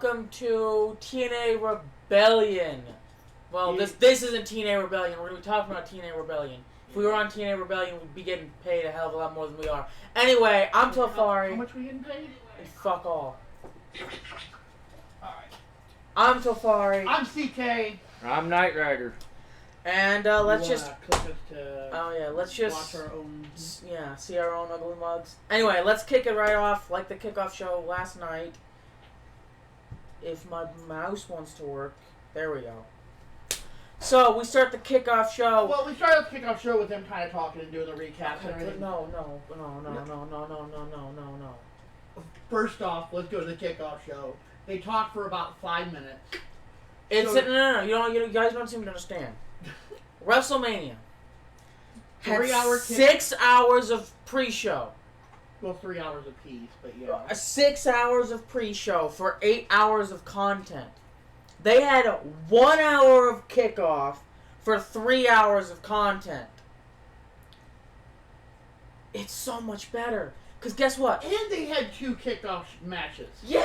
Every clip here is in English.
welcome to TNA Rebellion. Well, this isn't TNA Rebellion. We're going to be talking about TNA Rebellion. If we were on TNA Rebellion, we'd be getting paid a hell of a lot more than we are. Anyway, I'm Tafari. How much are we getting paid? And fuck all. Alright. I'm Tafari. I'm CK. I'm Knight Rider. And let's just... let's just... watch our own... Yeah, see our own ugly mugs. Anyway, let's kick it right off like the kickoff show last night. If my mouse wants to work. There we go. So, we start the kickoff show. Well, we started the kickoff show with them kind of talking and doing the recaps and everything. No. First off, let's go to the kickoff show. They talked for about 5 minutes. No. You guys don't seem to understand. WrestleMania had 3 hour 6 hours of pre-show. Well, 3 hours apiece, but yeah. 6 hours of pre-show for 8 hours of content. They had 1 hour of kickoff for 3 hours of content. It's so much better. Because guess what? And they had 2 kickoff matches. Yeah!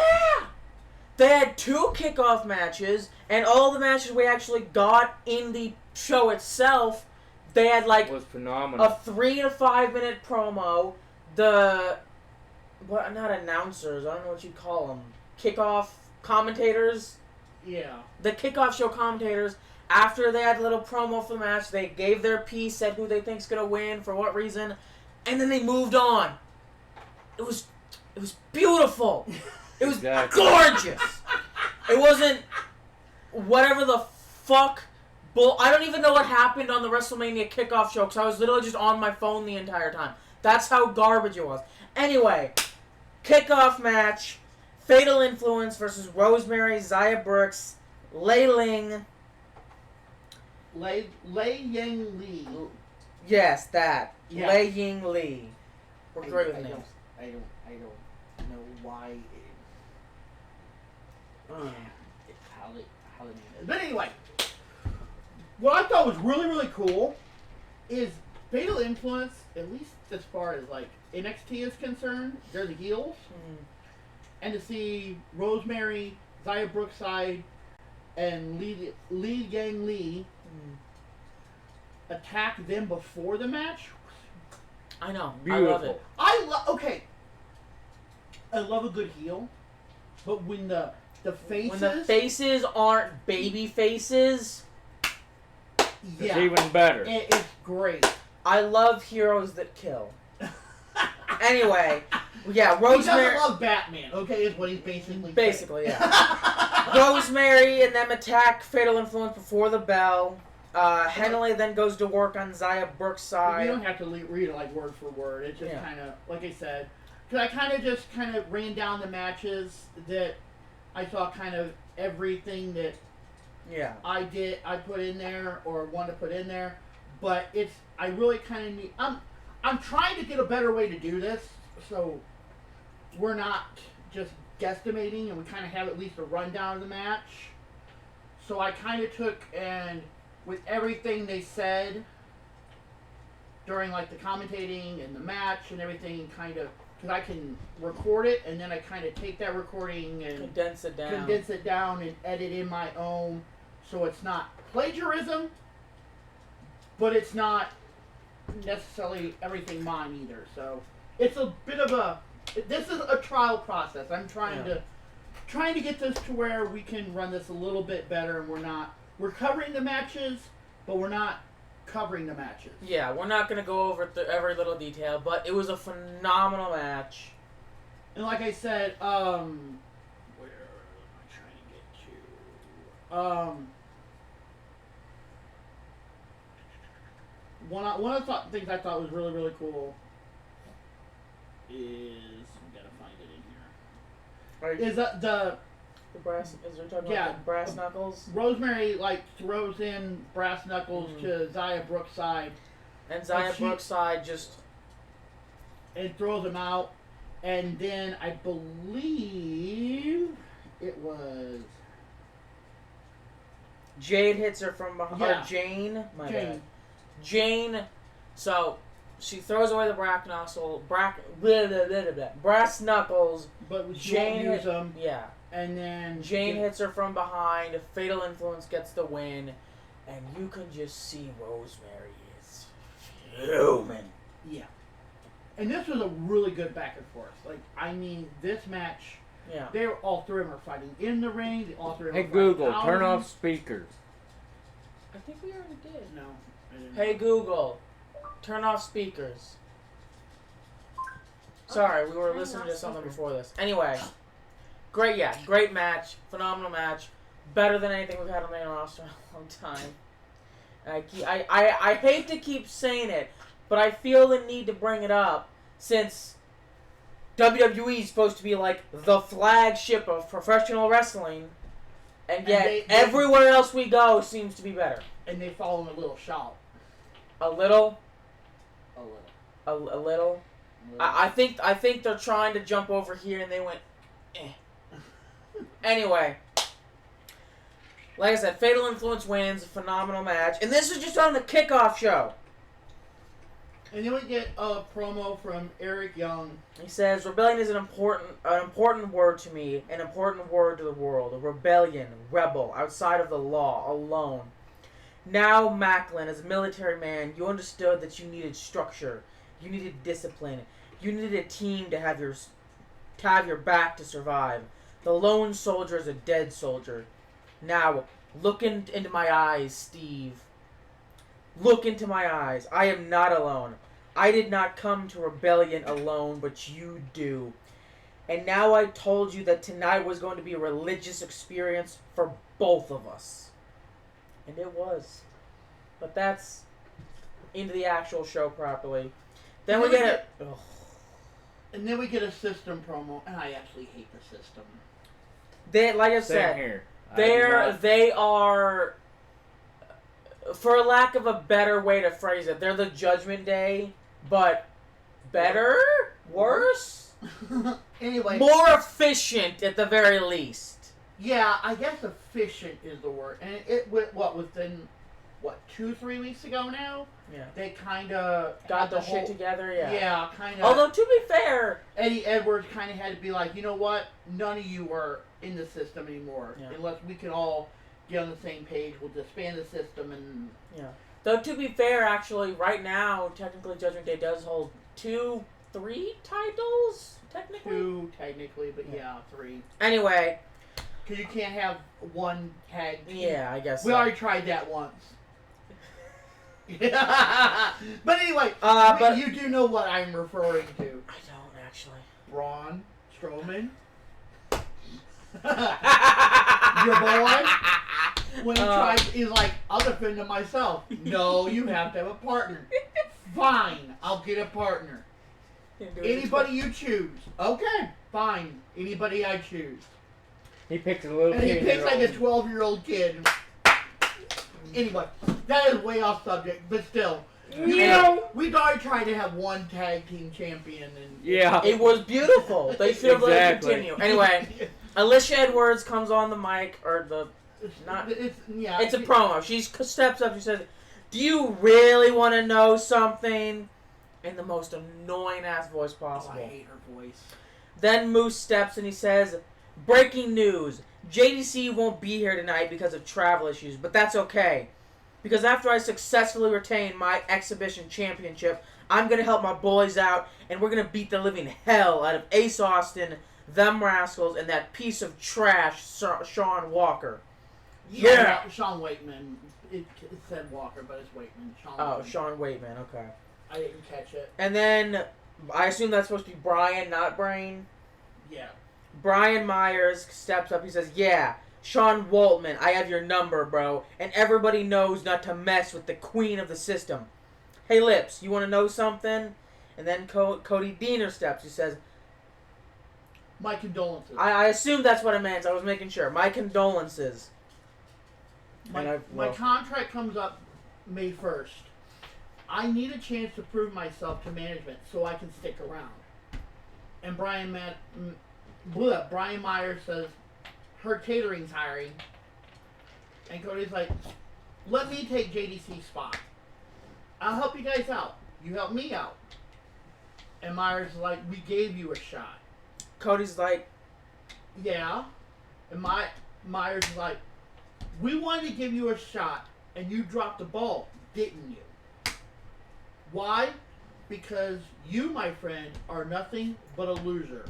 They had 2 kickoff matches, and all the matches we actually got in the show itself, they had like was phenomenal. A 3 to 5 minute promo. Not announcers, I don't know what you call them. Kickoff commentators? Yeah. The kickoff show commentators, after they had a little promo for the match, they gave their piece, said who they think's going to win, for what reason, and then they moved on. It was beautiful. It was gorgeous. It wasn't whatever the fuck. I don't even know what happened on the WrestleMania kickoff show because I was literally just on my phone the entire time. That's how garbage it was. Anyway, kickoff match. Fatal Influence versus Rosemary, Zaya Brooks, Lei Ling. Lei Yang Lee. Yes, that. Yeah. Lei Ying Lee. We're great with names. I don't know why how they name it. But anyway, what I thought was really, really cool is Fatal Influence, at least as far as like NXT is concerned, they're the heels. Mm-hmm. And to see Rosemary, Zaya Brookside, and Li Yang Lee attack them before the match. I know. Beautiful. I love it. Okay. I love a good heel, but when the faces aren't baby faces, it's even better. It's great. I love heroes that kill. Anyway, yeah, Rosemary. He doesn't love Batman. Okay, is what he's basically saying. Yeah. Rosemary and them attack Fatal Influence before the bell. Henley then goes to work on Zaya Brooks' side. You don't have to read it like word for word. It's just kind of, like I said, because I kind of ran down the matches that I saw kind of everything that I put in there or wanted to put in there. But I really kind of need, I'm trying to get a better way to do this so we're not just guesstimating and we kind of have at least a rundown of the match. So I kind of took and with everything they said during like the commentating and the match and everything, kind of, because I can record it and then I kind of take that recording and condense it down and edit in my own, so it's not plagiarism, but it's not necessarily everything mine either. So it's a bit of this is a trial process. I'm trying to get this to where we can run this a little bit better, and we're covering the matches, but we're not covering the matches. Yeah, we're not going to go over every little detail, but it was a phenomenal match. And like I said, where am I trying to get to? One of the things I thought was really, really cool is, I gotta find it in here. Is that the brass? Is there talking about the brass knuckles? Rosemary throws in brass knuckles to Zaya Brookside, and Zaya Brookside just throws them out, and then I believe it was Jade hits her from behind. Yeah. Jane. Jane. So she throws away the brass knuckles. But Jane use them. Yeah. And then Jane hits her from behind. A Fatal Influence gets the win. And you can just see Rosemary is fuming. Yeah. And this was a really good back and forth. Like, I mean, this match, all three of them are fighting in the ring. All three of them Hey, Google, turn off speakers. I think we already did. No. Hey, Google, turn off speakers. Sorry, we were listening to something before this. Anyway, great match. Phenomenal match. Better than anything we've had on the main roster in a long time. I hate to keep saying it, but I feel the need to bring it up since WWE is supposed to be like the flagship of professional wrestling, and yet everywhere else we go seems to be better. And they fall in a little shot. A little. A little. A little. I think they're trying to jump over here, and they went, eh. Anyway. Like I said, Fatal Influence wins, a phenomenal match. And this is just on the kickoff show. And then we get a promo from Eric Young. He says, Rebellion is an important word to me, an important word to the world. A rebellion, rebel, outside of the law, alone. Now, Macklin, as a military man, you understood that you needed structure. You needed discipline. You needed a team to have your back to survive. The lone soldier is a dead soldier. Now, look into my eyes, Steve. Look into my eyes. I am not alone. I did not come to Rebellion alone, but you do. And now I told you that tonight was going to be a religious experience for both of us. And it was. But that's into the actual show properly. Then we get a... And then we get a system promo, and I absolutely hate the system. Like I said... Here. They are, for lack of a better way to phrase it, they're the Judgment Day, but better? Worse? Anyway. More efficient, at the very least. Yeah, I guess efficient is the word. And it went, within 2-3 weeks ago now? Yeah. They kind of got the shit together, yeah. Yeah, kind of. Although, to be fair... Eddie Edwards kind of had to be like, you know what? None of you are in the system anymore. Yeah. Unless we can all get on the same page, we'll disband the system and... Yeah. Though, to be fair, actually, right now, technically, Judgment Day does hold 2-3 titles? Technically? 2, technically, but yeah 3. Anyway. Because you can't have one tag team. Yeah, I guess We so. already tried that once. But anyway, but you do know what I'm referring to. I don't, actually. Braun Strowman. Your boy. When he tries, he's like, I'll defend him myself. No, you have to have a partner. Fine, I'll get a partner. Anybody you choose. Okay, fine. Anybody I choose. He picked a little kid. And he picks like a 12-year-old kid. Anyway, that is way off subject, but still. We've already tried to have one tag team champion. And it was beautiful. They should have let it continue. Anyway, Alicia Edwards comes on the mic, or it's a promo. She steps up, she says, do you really want to know something? In the most annoying-ass voice possible. Oh, I hate her voice. Then Moose steps and he says, breaking news. JDC won't be here tonight because of travel issues, but that's okay. Because after I successfully retain my exhibition championship, I'm going to help my boys out, and we're going to beat the living hell out of Ace Austin, them Rascals, and that piece of trash, Sean Walker. Yeah! Sean Waitman. It said Walker, but it's Waitman. Sean Waitman, okay. I didn't catch it. And then, I assume that's supposed to be Brian, not Brain? Yeah. Brian Myers steps up. He says, yeah, Sean Waltman, I have your number, bro. And everybody knows not to mess with the queen of the system. Hey, Lips, you want to know something? And then Cody Deaner steps. He says, my condolences. I assume that's what it meant. I was making sure. My condolences. My contract comes up May 1st. I need a chance to prove myself to management so I can stick around. And Brian Myers says, her catering's hiring. And Cody's like, let me take JDC's spot. I'll help you guys out. You help me out. And Myers is like, we gave you a shot. Cody's like, yeah. And Myers is like, we wanted to give you a shot, and you dropped the ball, didn't you? Why? Because you, my friend, are nothing but a loser.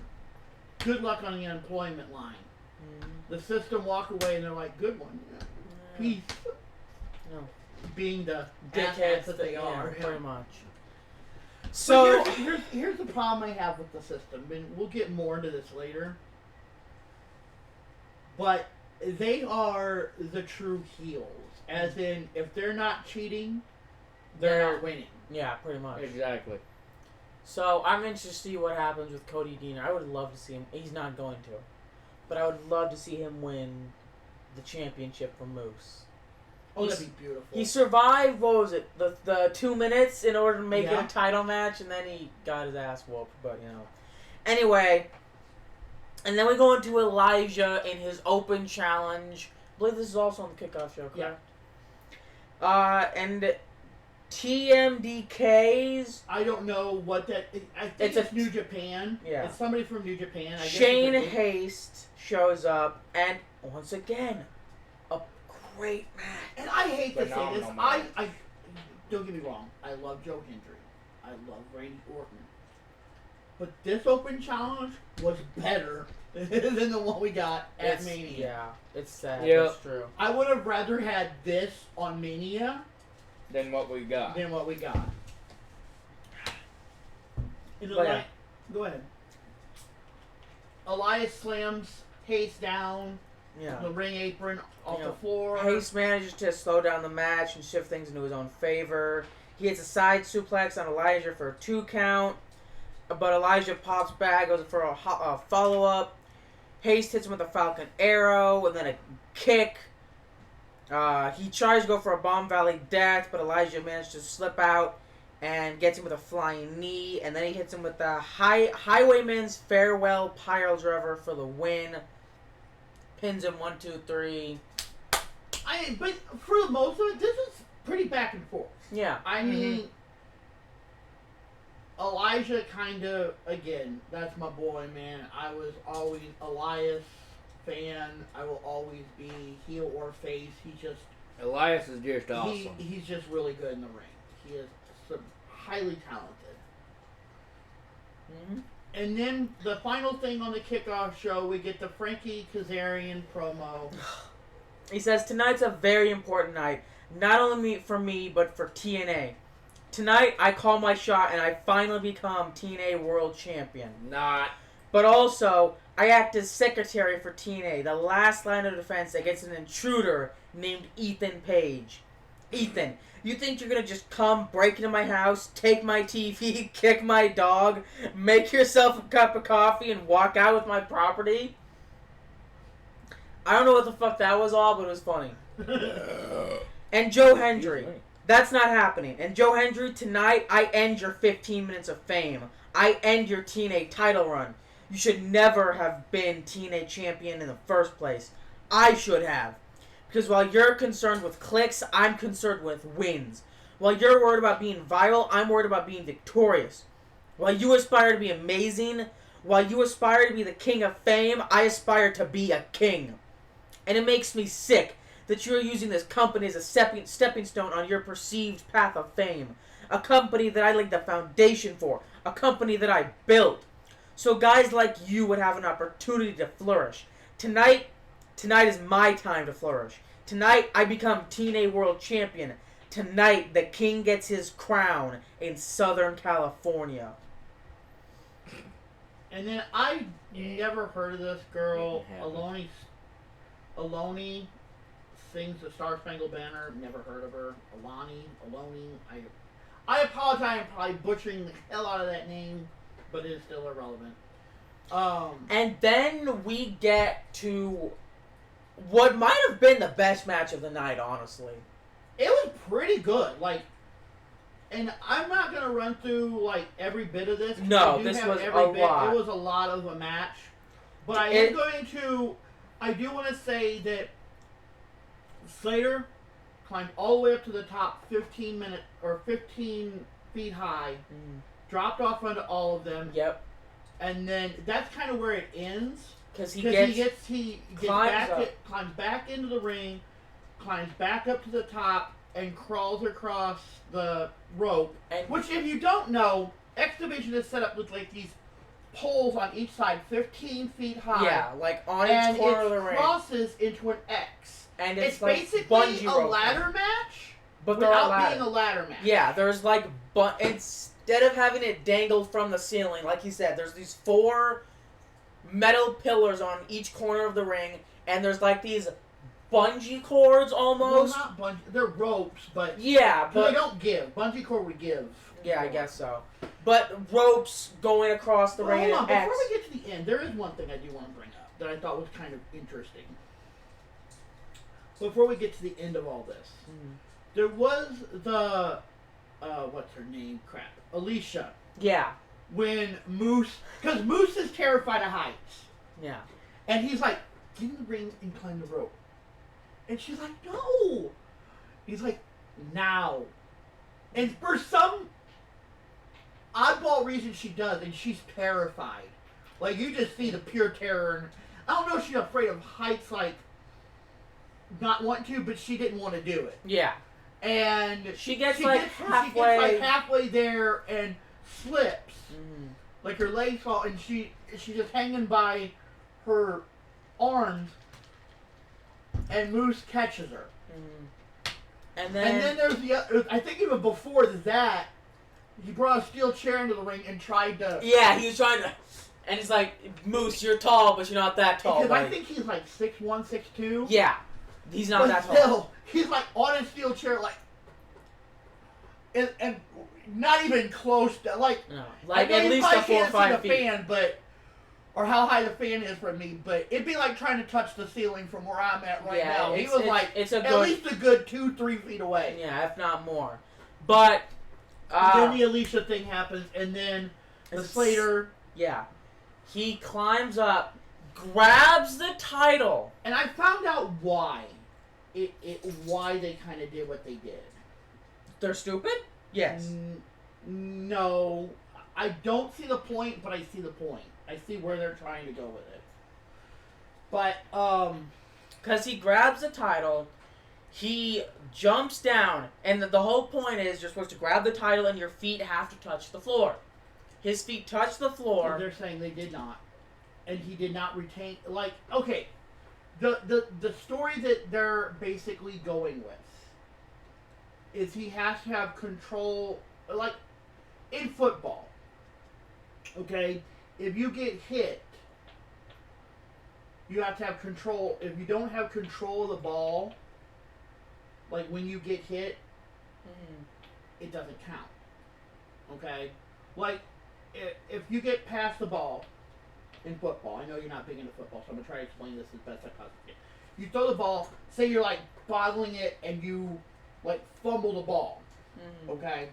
Good luck on the unemployment line. The system walk away, and they're like, good one. Peace. No. Being the dickheads that they are. Pretty much. So here's the problem I have with the system, and we'll get more into this later. But they are the true heels. As in, if they're not cheating, they're not winning. Yeah, pretty much. Exactly. So I'm interested to see what happens with Cody Deaner. I would love to see him. He's not going to. But I would love to see him win the championship from Moose. Oh, that'd be beautiful. He survived, what was it, the 2 minutes in order to make it a title match, and then he got his ass whooped, but, you know. Anyway, and then we go into Elijah in his open challenge. I believe this is also on the kickoff show, correct? Yeah. And TMDK's... I don't know what that... I think it's New Japan. Yeah. It's somebody from New Japan. Shane Haste shows up, and once again, a great match. And I hate to say this. I don't get me wrong. I love Joe Hendry. I love Randy Orton. But this open challenge was better than the one we got at Mania. Yeah, it's sad. Yep. That's true. I would have rather had this on Mania than what we got. Go ahead. Elias slams Hayes down. Yeah. The ring apron off the floor. Hayes manages to slow down the match and shift things into his own favor. He hits a side suplex on Elijah for a 2 count. But Elijah pops back, goes for a follow-up. Hayes hits him with a Falcon Arrow and then a kick. He tries to go for a Bomb Valley Death, but Elijah managed to slip out and gets him with a flying knee. And then he hits him with the Highwayman's Farewell Pile Driver for the win. Pins him 1, 2, 3. But for the most of it, this is pretty back and forth. Yeah. I mean, Elijah kind of, again, that's my boy, man. I was always Elias fan. I will always be heel or face. Elias is just awesome. He's just really good in the ring. He is highly talented. Mm-hmm. And then the final thing on the kickoff show, we get the Frankie Kazarian promo. He says, tonight's a very important night. Not only for me, but for TNA. Tonight, I call my shot and I finally become TNA World Champion. Not. But also, I act as secretary for TNA, the last line of defense against an intruder named Ethan Page. Ethan, you think you're going to just come, break into my house, take my TV, kick my dog, make yourself a cup of coffee, and walk out with my property? I don't know what the fuck that was all, but it was funny. And Joe Hendry. That's not happening. And Joe Hendry, tonight, I end your 15 minutes of fame. I end your TNA title run. You should never have been TNA champion in the first place. I should have. Because while you're concerned with clicks, I'm concerned with wins. While you're worried about being viral, I'm worried about being victorious. While you aspire to be amazing, while you aspire to be the king of fame, I aspire to be a king. And it makes me sick that you're using this company as a stepping stone on your perceived path of fame. A company that I laid the foundation for. A company that I built. So guys like you would have an opportunity to flourish. Tonight is my time to flourish. Tonight, I become TNA World Champion. Tonight, the king gets his crown in Southern California. And then I never heard of this girl. Aloni sings the Star Spangled Banner. Never heard of her. Aloni. I apologize. I'm probably butchering the hell out of that name, but it is still irrelevant. And then we get to what might have been the best match of the night, honestly. It was pretty good. And I'm not going to run through, every bit of this. No, this was a lot. It was a lot of a match. But I do want to say that Slater climbed all the way up to the top 15 feet high, dropped off onto all of them. Yep. And then that's kind of where it ends. Because he climbs back into the ring, climbs back up to the top, and crawls across the rope. Which, if you don't know, X Division is set up with like these poles on each side, 15 feet high. Yeah, like on each corner of the ring. And it crosses into an X. And it's like basically a roping. ladder match, but without being a ladder match. Yeah, there's like, instead of having it dangled from the ceiling, like you said, there's these 4 metal pillars on each corner of the ring, and there's like these bungee cords almost. Well, not bungee, they're ropes, but yeah, but they don't give. Bungee cord would give. Yeah, I guess so. But ropes going across the ring. Hold on, before we get to the end, there is one thing I do want to bring up that I thought was kind of interesting. Before we get to the end of all this, there was the what's her name? Crap, Alicia. Yeah. When Moose, because Moose is terrified of heights. Yeah. And he's like, get in the ring and climb the rope. And she's like, no. He's like, now. And for some oddball reason she does, and she's terrified. Like, you just see the pure terror. And I don't know if she's afraid of heights, like, not wanting to, but she didn't want to do it. Yeah. And she gets halfway there and slips. Like her legs fall, and she's just hanging by her arms, and Moose catches her. And then there's I think even before that, he brought a steel chair into the ring and tried to. Yeah, he was trying to. And he's like, Moose, you're tall, but you're not that tall. Because I think he's like 6'1", 6'2". Yeah, he's not that tall. Still, he's like on a steel chair, like, and not even close to like. No, like at least a 4 or 5 feet. Fan, or how high the fan is from me, but it'd be like trying to touch the ceiling from where I'm at right now. He was at least a good 2-3 feet away. Yeah, if not more. But then the Alicia thing happens, and then the Slater. Yeah, he climbs up, grabs the title, and I found out why. Why they kind of did what they did. They're stupid? Yes. No, I don't see the point, but I see the point. I see where they're trying to go with it. But, because he grabs the title, he jumps down, and the whole point is you're supposed to grab the title and your feet have to touch the floor. His feet touch the floor. They're saying they did not. And he did not retain, like, okay, the story that they're basically going with is he has to have control, like, in football, okay? If you get hit, you have to have control. If you don't have control of the ball, like when you get hit, it doesn't count. Okay? Like, if you get past the ball in football, I know you're not big into football, so I'm going to try to explain this as best I possibly can. You throw the ball, say you're like bottling it and you like fumble the ball. Okay?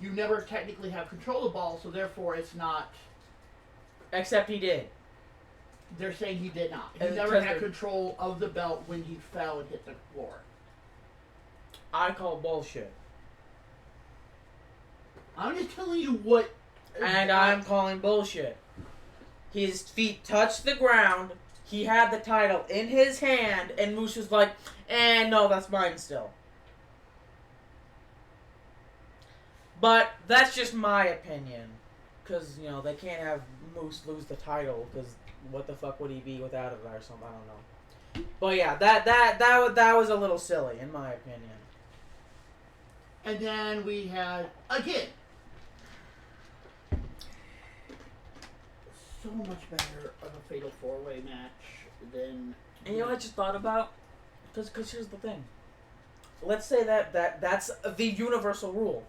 You never technically have control of the ball, so therefore it's not. Except he did. They're saying he did not. He never had control of the belt when he fell and hit the floor. I call bullshit. I'm just telling you what. And I'm calling bullshit. His feet touched the ground. He had the title in his hand, and Moose was like, no, that's mine still. But that's just my opinion. Because, they can't have Moose lose the title, because what the fuck would he be without it or something? I don't know. But yeah, that was a little silly, in my opinion. And then we had, again, so much better of a Fatal 4-Way match than... And you know what I just thought about? Because here's the thing. Let's say that's the universal rule.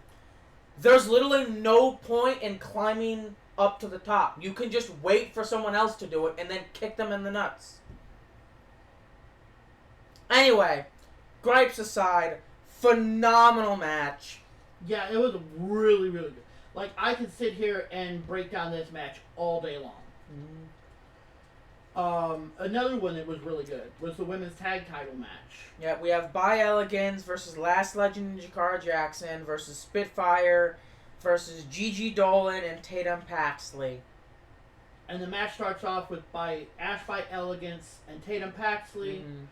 There's literally no point in climbing up to the top. You can just wait for someone else to do it and then kick them in the nuts. Anyway, gripes aside, phenomenal match. Yeah, it was really, really good. Like, I could sit here and break down this match all day long. Another one that was really good was the women's tag title match. Yeah, we have By Elegance versus Last Legend and Jakara Jackson versus Spitfire versus Gigi Dolan and Tatum Paxley. And the match starts off with Ash by Elegance and Tatum Paxley. Mm-hmm.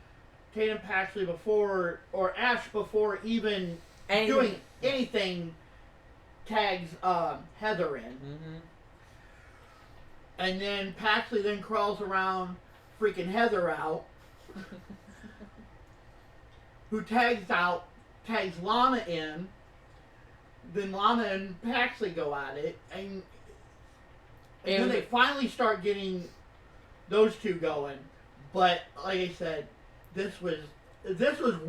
Tatum Paxley Ash before even doing anything tags Heather in. Mm-hmm. And then Paxley then crawls around freaking Heather out. Who tags Lana in. Then Lana and Paxley go at it. And then they finally start getting those two going. But like I said, this was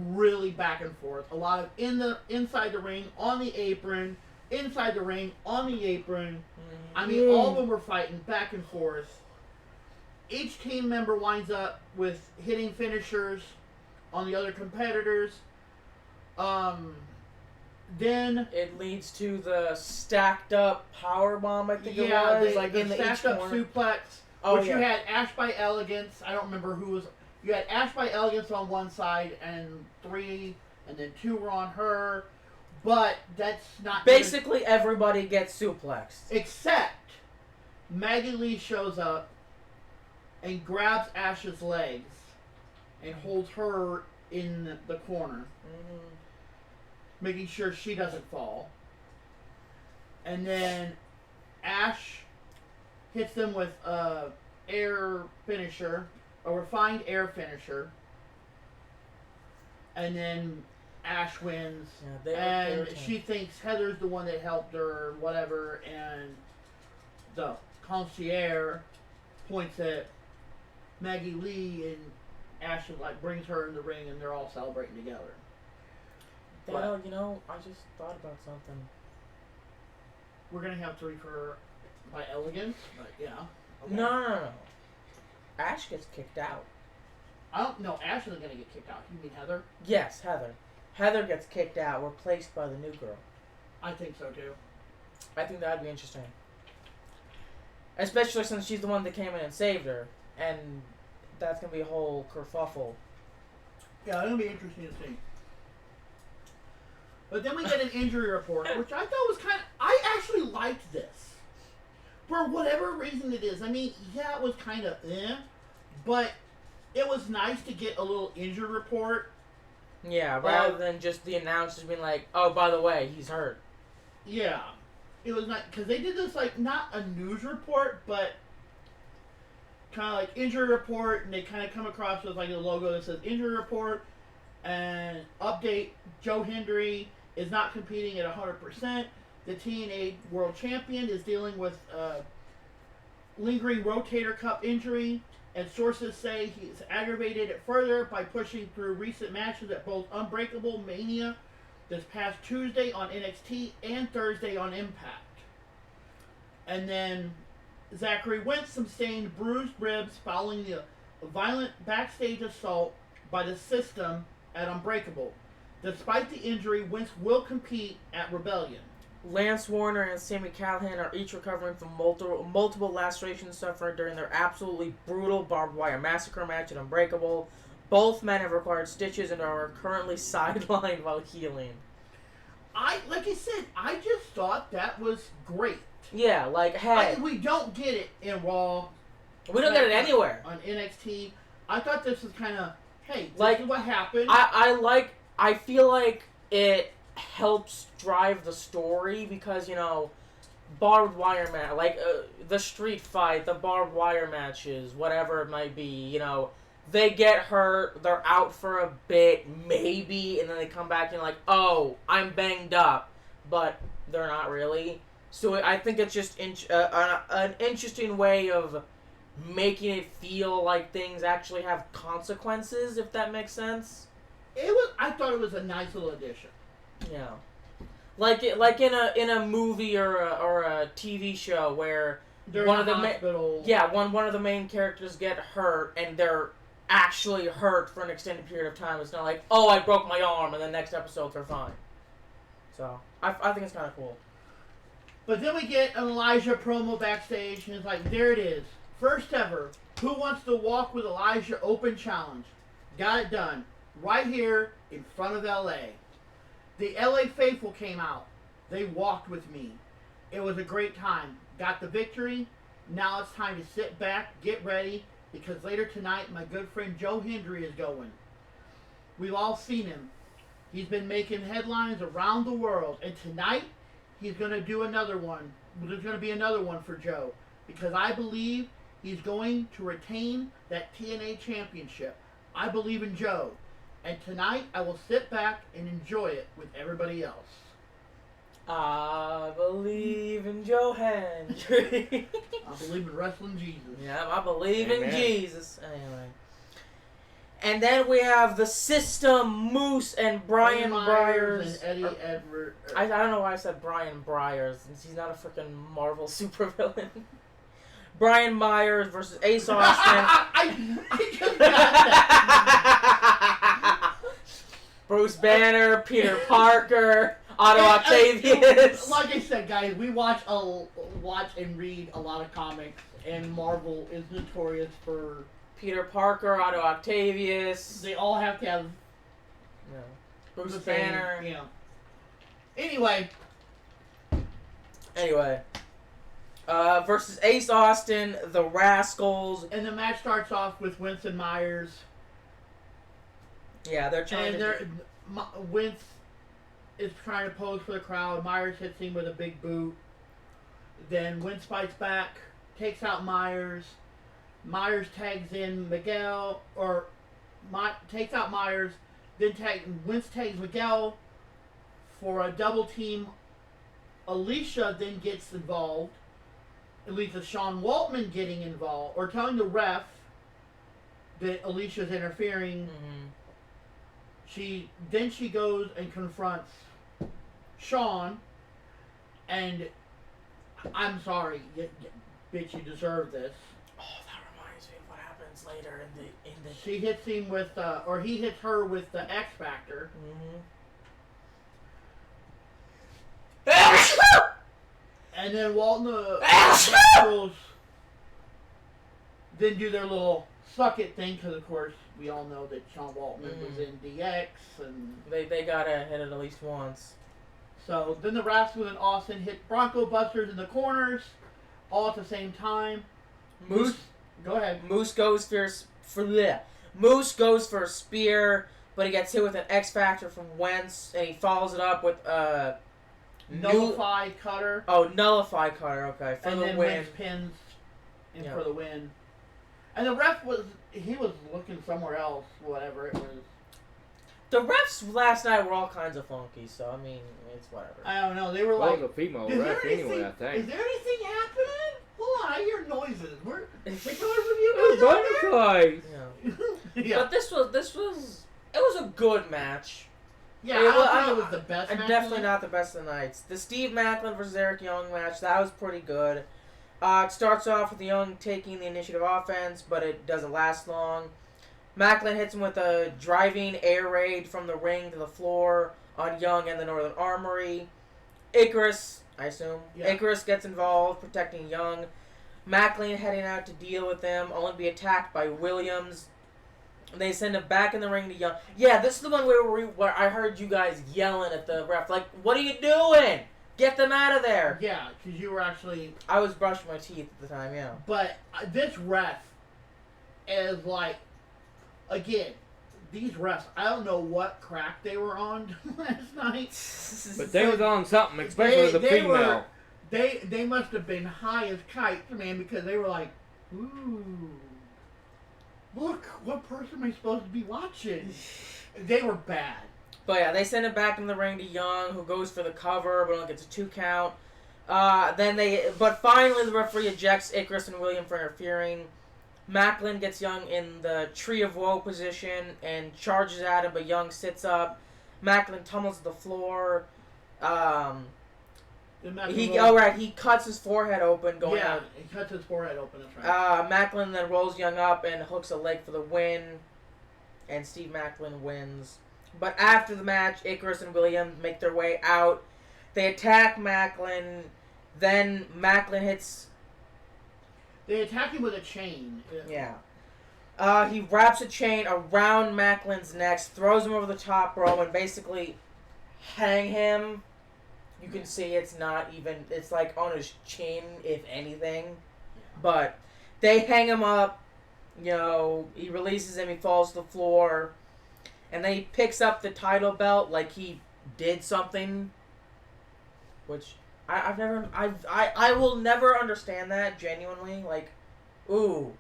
really back and forth. A lot of inside the ring, on the apron, inside the ring, on the apron. Mm-hmm. I mean, all of them were fighting back and forth. Each team member winds up with hitting finishers on the other competitors. Then it leads to the stacked up power bomb. I think it was the stacked up suplex. Which you had Ash by Elegance. I don't remember who was. You had Ash by Elegance on one side and 3, and then 2 were on her. But that's not. Basically, everybody gets suplexed. Except Maggie Lee shows up and grabs Ash's legs and holds her in the corner, making sure she doesn't fall. And then Ash hits them with a air finisher, a refined air finisher. And then Ash wins. Yeah, and she thinks Heather's the one that helped her or whatever. And the concierge points at Maggie Lee, and Ash brings her in the ring, and they're all celebrating together. Well, I just thought about something. We're gonna have to refer by Elegance, but yeah. Okay. No. Ash gets kicked out. I don't know. Ash isn't gonna get kicked out. You mean Heather? Yes, Heather. Heather gets kicked out, replaced by the new girl. I think so too. I think that'd be interesting. Especially since she's the one that came in and saved her, and that's gonna be a whole kerfuffle. Yeah, it's gonna be interesting to see. But then we get an injury report, which I thought was I actually liked this. For whatever reason it is. I mean, yeah, it was kind of but it was nice to get a little injury report. Yeah, rather than just the announcers being like, oh, by the way, he's hurt. Yeah. It was not, because they did this, not a news report, but kind of injury report, and they kind of come across with, a logo that says injury report, and update, Joe Hendry is not competing at 100%. The TNA World Champion is dealing with a lingering rotator cuff injury, and sources say he's aggravated it further by pushing through recent matches at both Unbreakable Mania this past Tuesday on NXT and Thursday on Impact. And then Zachary Wentz sustained bruised ribs following the violent backstage assault by the System at Unbreakable. Despite the injury, Wentz will compete at Rebellion. Lance Warner and Sami Callihan are each recovering from multiple lacerations suffered during their absolutely brutal barbed wire massacre match at Unbreakable. Both men have required stitches and are currently sidelined while healing. Like I said, I just thought that was great. Yeah, hey. We don't get it in Raw. We don't get it anywhere. On NXT. I thought this was kind of, hey, this is what happened. I feel like it helps drive the story because, barbed wire match, the street fight, the barbed wire matches, whatever it might be, they get hurt, they're out for a bit, maybe, and then they come back and oh, I'm banged up, but they're not really. So I think it's just an interesting way of making it feel like things actually have consequences, if that makes sense. I thought it was a nice little addition. Yeah, like in a movie or a TV show where they're one in of the hospital. one of the main characters get hurt and they're actually hurt for an extended period of time. It's not like, oh, I broke my arm, and the next episode they're fine. So I think it's kind of cool. But then we get an Elijah promo backstage, and it's like, there it is, first ever. Who wants to walk with Elijah Open Challenge? Got it done right here in front of LA. The LA faithful came out. They walked with me. It was a great time. Got the victory. Now it's time to sit back, get ready, because later tonight my good friend Joe Hendry is going. We've all seen him. He's been making headlines around the world, and tonight he's going to do another one. There's going to be another one for Joe, because I believe he's going to retain that TNA championship. I believe in Joe, and tonight I will sit back and enjoy it with everybody else. I believe in Joe Hendry. I believe in wrestling Jesus. Yeah, I believe in Jesus. Anyway. And then we have the System, Moose, and Brian Myers. And Eddie Edward. I don't know why I said Brian Myers, since he's not a freaking Marvel supervillain. Brian Myers versus Ace Austin. I just got that. Bruce Banner, Peter Parker, Otto Octavius. Like I said, guys, we watch and read a lot of comics, and Marvel is notorious for Peter Parker, Otto Octavius. They all have to have Bruce Banner. Yeah. Anyway. Versus Ace Austin, the Rascals. And the match starts off with Winston Myers. Yeah, they're trying Vince is trying to pose for the crowd. Myers hits him with a big boot. Then Vince fights back, takes out Myers. Myers tags in Miguel, takes out Myers. Then Vince tags Miguel for a double team. Alicia then gets involved. It leads to Sean Waltman getting involved, or telling the ref that Alicia's interfering. Mm-hmm. She goes and confronts Sean, and I'm sorry, bitch, you deserve this. Oh, that reminds me of what happens later in the. She hits him with, or he hits her with the X Factor. Mm-hmm. And then Walton goes, then do their little suck it thing, because of course we all know that Sean Waltman was in DX, and they gotta hit it at least once. So then the Rascals and Austin hit Bronco Busters in the corners, all at the same time. Moose, go ahead. Moose goes for a spear, but he gets hit with an X Factor from Wentz, and he follows it up with Nullify Cutter. Oh, Nullify Cutter, okay. For and the then win. Wentz pins for the win. And the ref was looking somewhere else, whatever it was. The refs last night were all kinds of funky, so I mean, it's whatever. I don't know. They were like, a female ref anyway, I think. Is there anything happening? Hold on, I hear noises. The colors of you guys butterflies. Yeah. But this was it was a good match. Yeah, I don't think it was the best match. Definitely not the best of the nights. The Steve Macklin versus Eric Young match, that was pretty good. It starts off with Young taking the initiative offense, but it doesn't last long. Macklin hits him with a driving air raid from the ring to the floor on Young and the Northern Armory. Icarus, I assume. Yeah. Icarus gets involved, protecting Young. Macklin heading out to deal with them, only to be attacked by Williams. They send him back in the ring to Young. Yeah, this is the one where I heard you guys yelling at the ref, like, what are you doing? Get them out of there. Yeah, because you were actually... I was brushing my teeth at the time, yeah. But this ref is like, again, these refs, I don't know what crack they were on last night. But they was on something, especially the female. They must have been high as kites, man, because they were like, ooh, look, what person am I supposed to be watching? They were bad. But yeah, they send it back in the ring to Young, who goes for the cover, but only gets a 2 count. But finally the referee ejects Icarus and William for interfering. Macklin gets Young in the Tree of Woe position and charges at him, but Young sits up. Macklin tumbles to the floor. He cuts his forehead open going out. Yeah, he cuts his forehead open, that's right. Macklin then rolls Young up and hooks a leg for the win, and Steve Macklin wins. But after the match, Icarus and William make their way out. They attack Macklin. Then Macklin hits... They attack him with a chain. Yeah. He wraps a chain around Macklin's neck, throws him over the top rope, and basically hang him. You can see it's not even... It's like on his chin, if anything. But they hang him up. You know, he releases him. He falls to the floor, and then he picks up the title belt like he did something. Which I will never understand that genuinely. Like, ooh,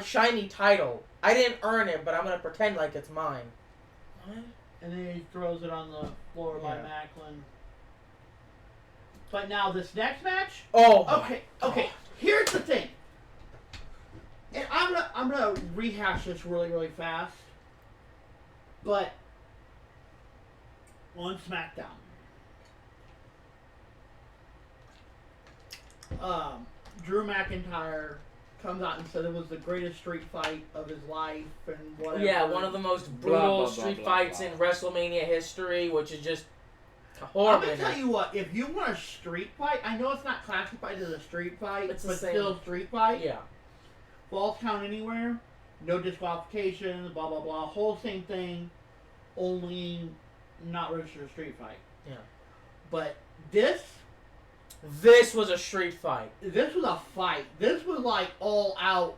shiny title. I didn't earn it, but I'm gonna pretend like it's mine. What? And then he throws it on the floor by Macklin. But now this next match. Oh. Okay. Here's the thing. And I'm gonna rehash this really, really fast. But on SmackDown, Drew McIntyre comes out and said it was the greatest street fight of his life and whatever. Yeah, one of the most brutal street fights in WrestleMania history, which is just horrible. I'm gonna tell you what, if you want a street fight, I know it's not classified as a street fight, but still a street fight. Yeah. Falls count anywhere, no disqualifications, blah blah blah, whole same thing, only not registered a street fight. Yeah. But this was a street fight. This was a fight. This was like all out,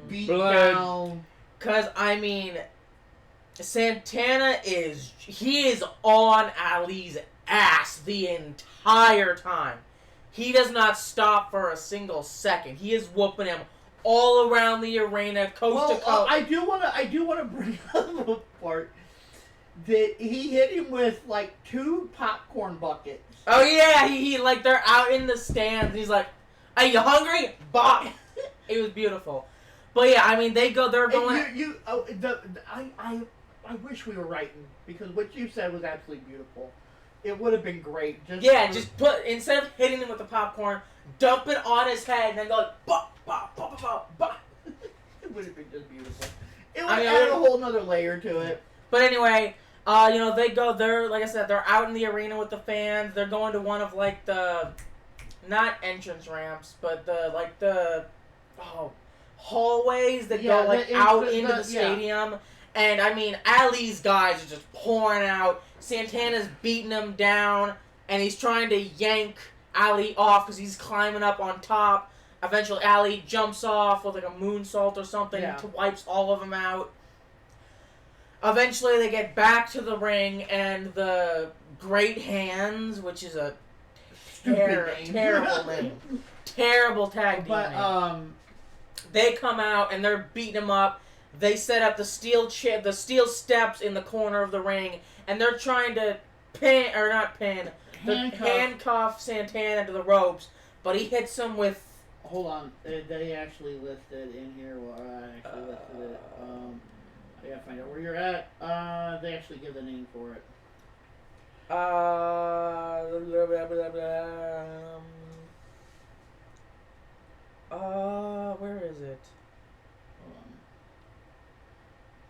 beat Blood. down. Cause I mean, Santana is on Ali's ass the entire time. He does not stop for a single second. He is whooping him all around the arena, coast to coast. I do want to bring up the part that he hit him with like 2 popcorn buckets. Oh yeah, he like they're out in the stands. And he's like, "Are you hungry?" Bop. It was beautiful. But yeah, I mean they're going. I wish we were writing because what you said was absolutely beautiful. It would have been great. Just put instead of hitting him with the popcorn, dump it on his head and then go like, bop, bop, bop, bop, bop. It would have been just beautiful. It would have added a whole nother layer to it. But anyway, they're like I said, they're out in the arena with the fans. They're going to one of like the, not entrance ramps, but the hallways that go like out into the stadium. Yeah. And I mean, Ali's guys are just pouring out. Santana's beating him down, and he's trying to yank Ali off because he's climbing up on top. Eventually, Ali jumps off with like a moonsault or something to wipes all of them out. Eventually, they get back to the ring, and the Great Hands, which is a terrible name, terrible tag team name. They come out and they're beating him up. They set up the steel steps in the corner of the ring, and they're trying to handcuff Santana to the ropes, but he hits him with. Hold on, they actually listed in here. Well, I actually listed it. I gotta find out where you're at. They actually give the name for it. Where is it? Hold on.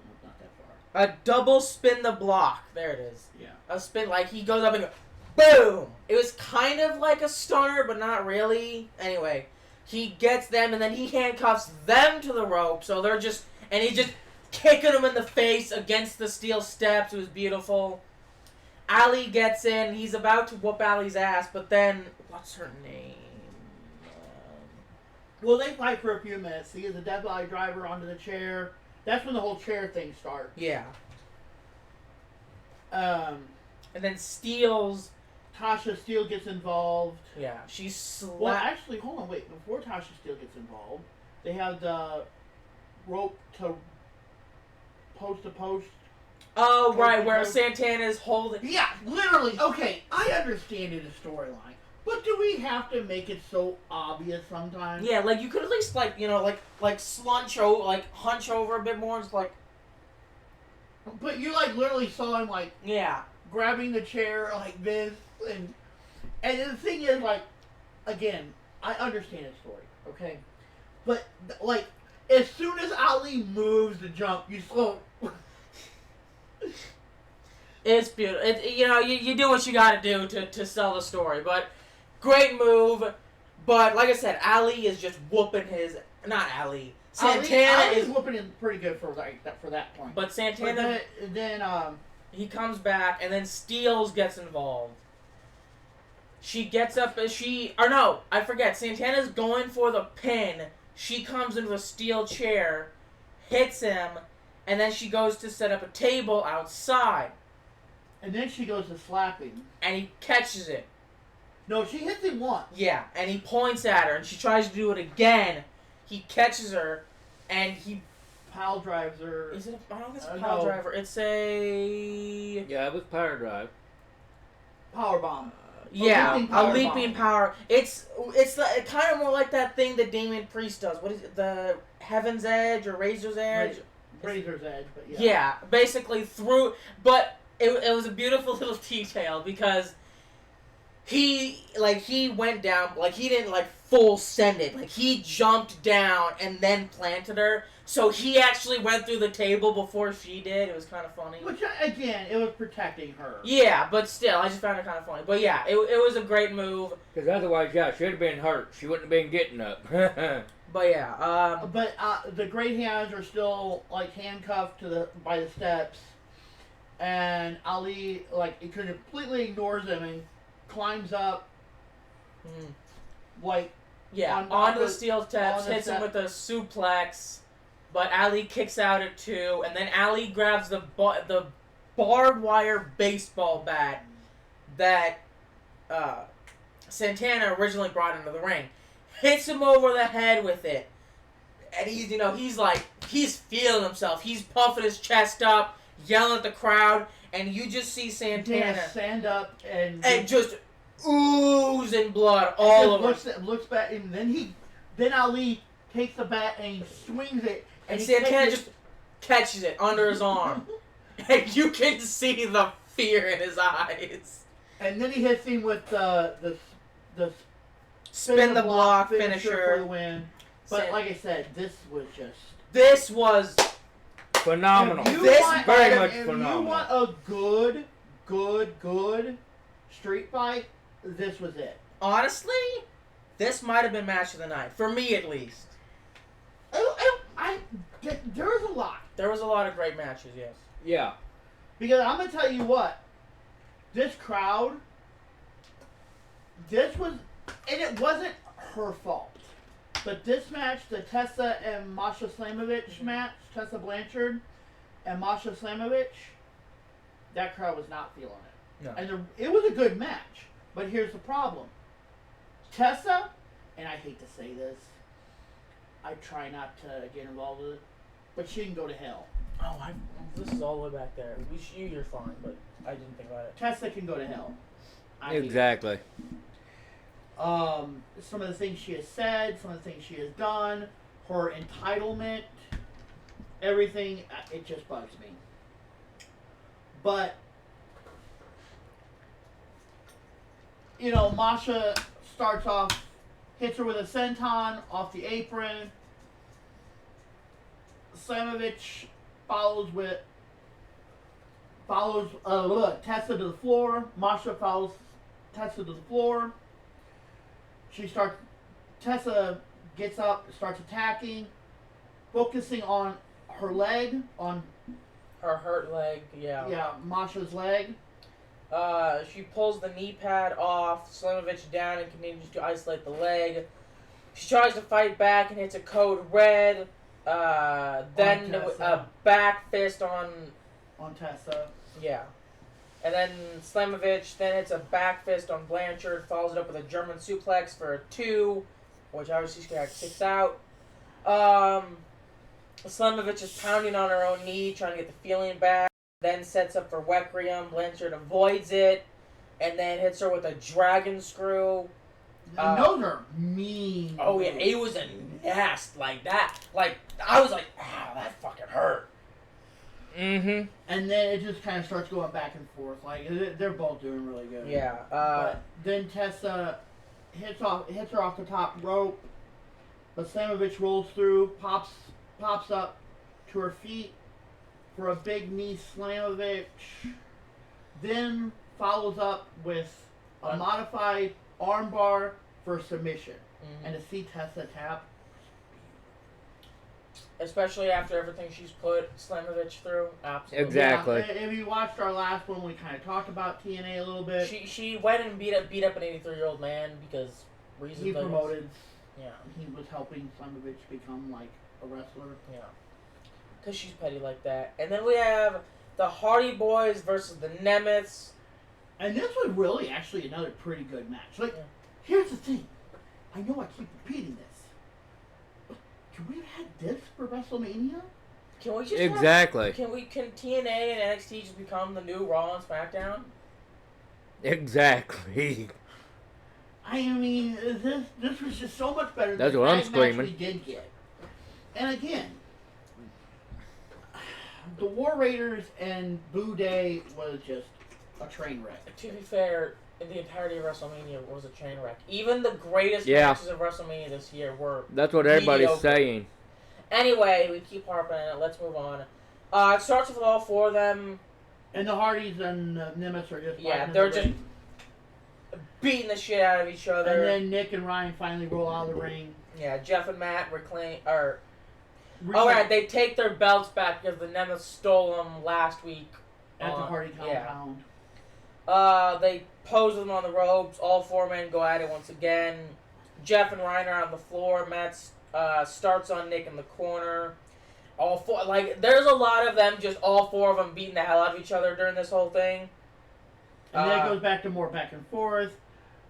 No, not that far. A double spin the block. There it is. Yeah. A spin, like he goes up and goes, boom! It was kind of like a stunner, but not really. Anyway, he gets them and then he handcuffs them to the rope, so they're just, and he's just kicking them in the face against the steel steps. It was beautiful. Ali gets in. He's about to whoop Ali's ass, but then, what's her name? Well, they fight for a few minutes. He gets a death eye driver onto the chair. That's when the whole chair thing starts. Yeah. And then Tasha Steele gets involved. Yeah, she's slapped. Well, actually, hold on, wait. Before Tasha Steele gets involved, they have the rope to post. Oh, right, where Santana's holding. Yeah, literally. Okay, I understand it a storyline. But do we have to make it so obvious sometimes? Yeah, like you could at least like hunch over a bit more. It's like. But you like literally saw him like grabbing the chair like this, and the thing is like, again, I understand his story, okay, but like as soon as Ali moves to jump, you slow. It's beautiful. You do what you got to do to sell the story, but. Great move, but like I said, Ali is just whooping his. Not Ali. Santana is whooping him pretty good for that point. But Santana. But then he comes back, and then Steele gets involved. She gets up as I forget. Santana's going for the pin. She comes into a steel chair, hits him, and then she goes to set up a table outside. And then she goes to slapping. And he catches it. No, she hits him once. Yeah, and he points at her, and she tries to do it again. He catches her, and he... Pile drives her. Is it I don't think it's a pile driver. It's a... Yeah, it was power drive. Power bomb. Yeah, a leaping power. It's kind of more like that thing that Damian Priest does. What is it? The Heaven's Edge or Razor's Edge? Razor's Edge, but yeah. Yeah, basically through... But it was a beautiful little detail because he went down, like, he didn't, like, full send it. Like, he jumped down and then planted her. So he actually went through the table before she did. It was kind of funny. Which, again, it was protecting her. Yeah, but still, I just found it kind of funny. But yeah, it was a great move. Because otherwise, yeah, she'd have been hurt. She wouldn't have been getting up. But yeah, But the great hands are still, like, handcuffed by the steps. And Ali, like, he completely ignores them and climbs up, like... Yeah, onto the steel steps, hits him with a suplex, but Ali kicks out at 2, and then Ali grabs the barbed wire baseball bat that Santana originally brought into the ring. Hits him over the head with it. And he's feeling himself. He's puffing his chest up, yelling at the crowd, and you just see Santana stand up and just oozing blood all over. Looks back, and then Ali takes the bat and he swings it, and Santana just catches it under his arm, and you can see the fear in his eyes. And then he hits him with the spin the block finisher for the win. But like I said, this was phenomenal. Very much phenomenal. If you want a good street fight, this was it. Honestly, this might have been match of the night. For me, at least. There was a lot. There was a lot of great matches, yes. Yeah. Because I'm going to tell you what. This crowd, and it wasn't her fault. But this match, the Tessa and Masha Slamovich match, Tessa Blanchard and Masha Slamovich, that crowd was not feeling it. No. And it was a good match. But here's the problem. Tessa, and I hate to say this, I try not to get involved with it, but she can go to hell. Oh, this is all the way back there. You're fine, but I didn't think about it. Tessa can go to hell. Exactly. Some of the things she has said, some of the things she has done, her entitlement, everything, it just bugs me. But, Masha starts off, hits her with a senton off the apron. Slamovich follows Tessa to the floor. Masha follows Tessa to the floor. Tessa gets up, starts attacking, focusing on her leg, on her hurt leg, yeah. Yeah, Masha's leg. She pulls the knee pad off, Slamovich down, and continues to isolate the leg. She tries to fight back and hits a code red. Then a back fist on Tessa. Yeah. And then Slamovich then hits a back fist on Blanchard, follows it up with a German suplex for a 2, which obviously she kicks out. Slamovich is pounding on her own knee, trying to get the feeling back. Then sets up for Requiem. Blanchard avoids it, and then hits her with a dragon screw. Those are mean. Oh yeah, it was a nest like that. Like I was like, "Ow, that fucking hurt." Mm-hmm. And then it just kind of starts going back and forth. Like they're both doing really good. Yeah. But then Tessa hits her off the top rope, but Slamovich rolls through, pops up to her feet for a big knee Slamovich. Then follows up with a modified armbar for submission. Mm-hmm. And to see Tessa tap. Especially after everything she's put Slamovich through. Absolutely. Exactly. Yeah, if you watched our last one, we kind of talked about TNA a little bit. She went and beat up an 83-year-old man because reasons. He promoted. Yeah. He was helping Slamovich become like a wrestler. Yeah. Because she's petty like that. And then we have the Hardy Boys versus the Nemeths. And this was really actually another pretty good match. Like, here's the thing. I know I keep repeating this. Can we have had this for WrestleMania? Can we just exactly? Can TNA and NXT just become the new Raw and SmackDown? Exactly. I mean, this was just so much better. That's than what the I'm match screaming. we did get. And again, the War Raiders and Boo Day was just a train wreck. To be fair, the entirety of WrestleMania was a train wreck. Even the greatest matches of WrestleMania this year were That's what everybody's mediocre. saying. Anyway, we keep harping on it. Let's move on. It starts with all four of them. And the Hardys and Nemeth are just they're just beating the shit out of each other. And then Nick and Ryan finally roll out of the ring. Yeah, Jeff and Matt right, they take their belts back because the Nemeth stole them last week at the Hardy compound. They pose them on the ropes. All four men go at it once again. Jeff and Ryan are on the floor. Matt starts on Nick in the corner. All four, there's a lot of them, just all four of them beating the hell out of each other during this whole thing. And then it goes back to more back and forth.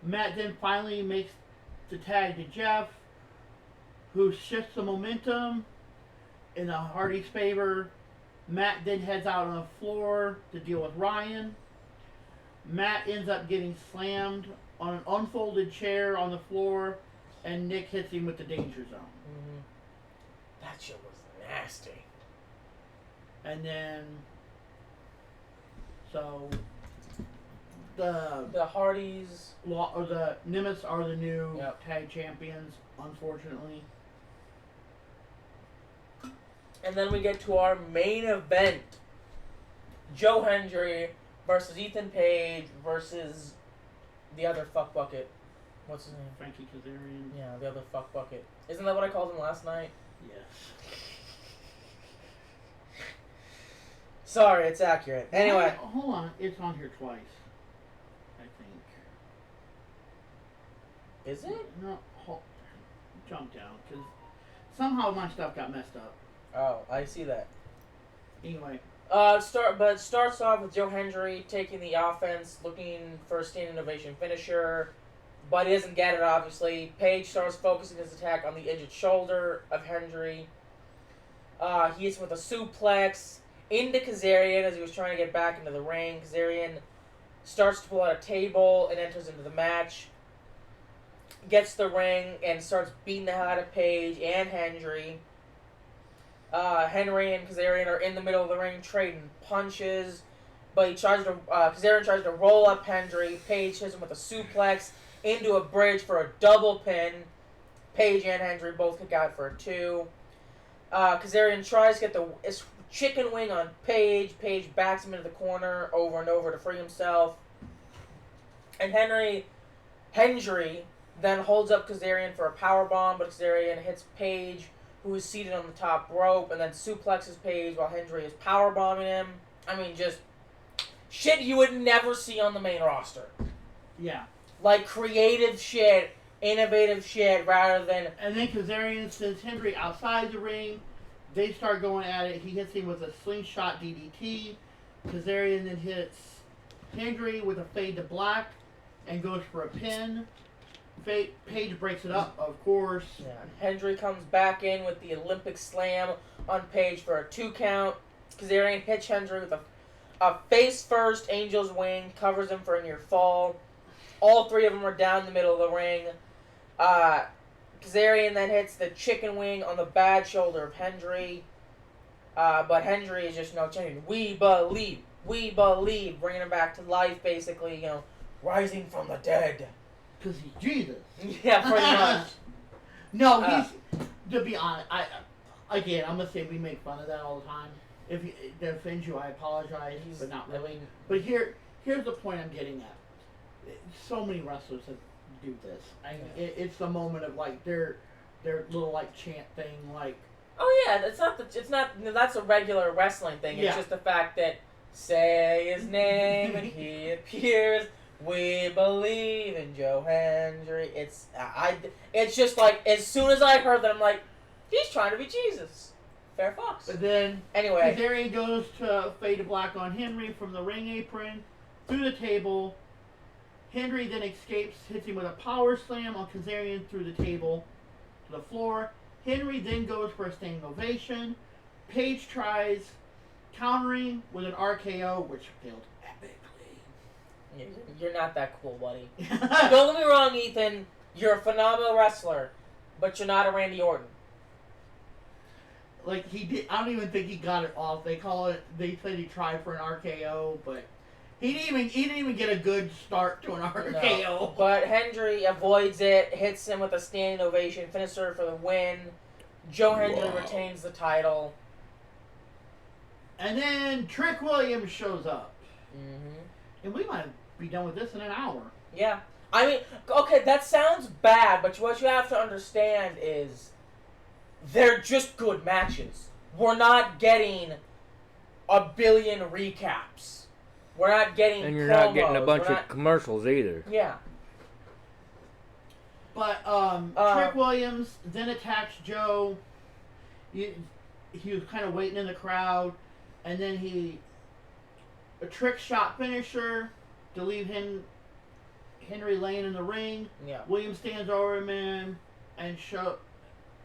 Matt then finally makes the tag to Jeff, who shifts the momentum in the Hardy's favor. Matt then heads out on the floor to deal with Ryan. Matt ends up getting slammed on an unfolded chair on the floor, and Nick hits him with the danger zone. Mm-hmm. That shit was nasty. And then, so the Hardys or the Nemeths are the new tag champions, unfortunately. And then we get to our main event: Joe Hendry versus Ethan Page versus the other fuck bucket. What's his name? Frankie Kazarian. Yeah, the other fuck bucket. Isn't that what I called him last night? Yes. Sorry, it's accurate. Anyway. Hold on. It's on here twice, I think. Is it? No, jump down, because somehow my stuff got messed up. Oh, I see that. Anyway. It starts off with Joe Hendry taking the offense, looking for a standing ovation finisher, but he doesn't get it, obviously. Page starts focusing his attack on the injured shoulder of Hendry. He hits him with a suplex into Kazarian as he was trying to get back into the ring. Kazarian starts to pull out a table and enters into the match. Gets the ring and starts beating the hell out of Page and Hendry. Henry and Kazarian are in the middle of the ring trading punches, but Kazarian tries to roll up Hendry. Page hits him with a suplex into a bridge for a double pin. Page and Hendry both kick out for a 2. Kazarian tries to get the chicken wing on Page. Page backs him into the corner over and over to free himself. And Hendry then holds up Kazarian for a powerbomb, but Kazarian hits Page, who is seated on the top rope, and then suplexes Page while Hendry is powerbombing him. I mean, just shit you would never see on the main roster. Yeah. Like creative shit, innovative shit, rather than... And then Kazarian sends Hendry outside the ring. They start going at it. He hits him with a slingshot DDT. Kazarian then hits Hendry with a fade to black and goes for a pin. Page breaks it up, of course. Yeah. Hendry comes back in with the Olympic Slam on Page for a 2 count. Kazarian hits Hendry with a face-first Angel's Wing, covers him for a near fall. All three of them are down the middle of the ring. Kazarian then hits the chicken wing on the bad shoulder of Hendry. But Hendry is just chanting, we believe, bringing him back to life, basically, rising from the dead. Because he's Jesus. Yeah, pretty much. No, he's, to be honest, I'm going to say we make fun of that all the time. If that offends you, I apologize, but not really. But here's the point I'm getting at. So many wrestlers have do this. It's the moment of their little chant thing, Oh yeah, it's not. That's a regular wrestling thing. It's just the fact that say his name and he appears. We believe in Joe Hendry. It's just like as soon as I heard that, I'm like, he's trying to be Jesus. Fair fox. But then anyway, Kazarian goes to fade to black on Henry from the ring apron through the table. Henry then escapes, hits him with a power slam on Kazarian through the table to the floor. Henry then goes for a standing ovation. Page tries countering with an RKO, which failed epically. You're not that cool, buddy. Don't get me wrong, Ethan. You're a phenomenal wrestler, but you're not a Randy Orton. Like he did, I don't even think he got it off. They said he tried for an RKO, but he didn't even get a good start to an RKO. No, but Hendry avoids it, hits him with a standing ovation, finisher for the win. Joe Hendry retains the title. And then Trick Williams shows up. Mm-hmm. And we might be done with this in an hour. Yeah. I mean, okay, that sounds bad, but what you have to understand is they're just good matches. We're not getting a billion recaps. We're not getting And you're promos. not getting a bunch of commercials either. Yeah. But Trick Williams then attacks Joe. He was kind of waiting in the crowd, and then a trick shot finisher to leave Henry laying in the ring. Yeah. Williams stands over him and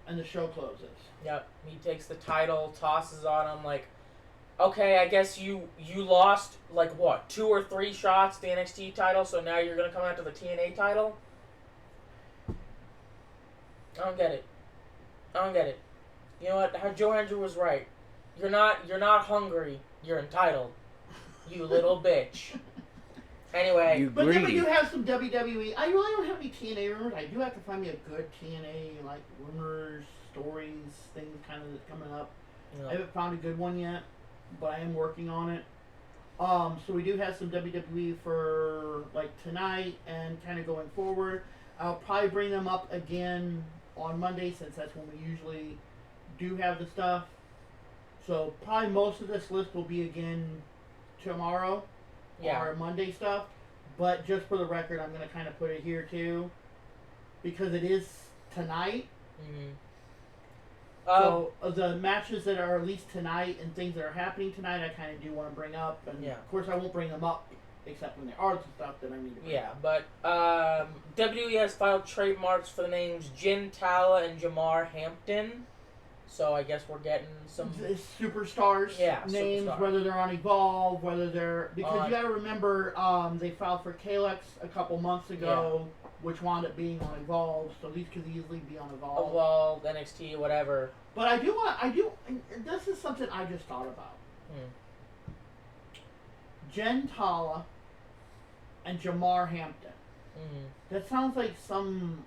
the show closes. Yep. He takes the title, tosses on him like, okay, I guess you lost like what, 2 or 3 shots at the NXT title, so now you're gonna come after the TNA title. I don't get it. You know what? Joe Hendry was right. You're not hungry. You're entitled. You little bitch. Anyway. But then we do have some WWE. I really don't have any TNA rumors. I do have to find me a good TNA like rumors, stories, things kind of that's coming up. Yeah. I haven't found a good one yet, but I am working on it. So we do have some WWE for like tonight and kind of going forward. I'll probably bring them up again on Monday since that's when we usually do have the stuff. So probably most of this list will be again tomorrow. Our Monday stuff, but just for the record, I'm going to kind of put it here too, because it is tonight. Mm-hmm. So the matches that are at least tonight and things that are happening tonight, I kind of do want to bring up, and of course I won't bring them up except when there are some stuff that I need to bring up. But WWE has filed trademarks for the names Jin Tala and Jamar Hampton. So I guess we're getting some superstars names, whether they're on Evolve, whether they're because you got to remember they filed for Kalex a couple months ago, which wound up being on Evolve. So these could easily be on Evolve. Evolve, NXT, whatever. But I do. This is something I just thought about. Jen Tala and Jamar Hampton. Mm-hmm. That sounds like some.